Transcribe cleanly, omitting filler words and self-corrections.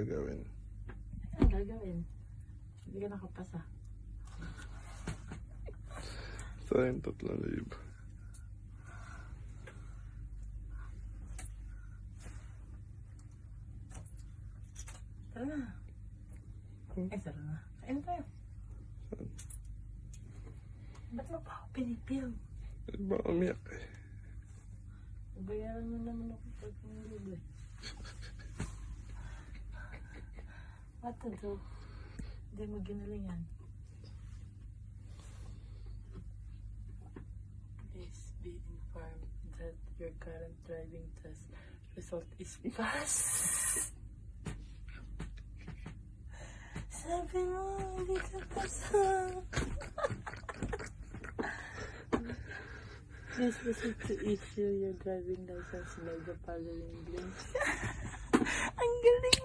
gagawin? Ano gagawin? Hindi ka nakapasa. Sayang 3,000. Tara na. Ay, tara na. Kain tayo. Ba't mo pa ako pinipil? Ba umiyak eh. Bayaran mo naman ako pag hindi. What to do? Hindi mo ginalingan. Please be informed that your current driving test result is pass. Sabi mo, hindi ka pasa. Please proceed to issue your driving license by the following links. Ang galing!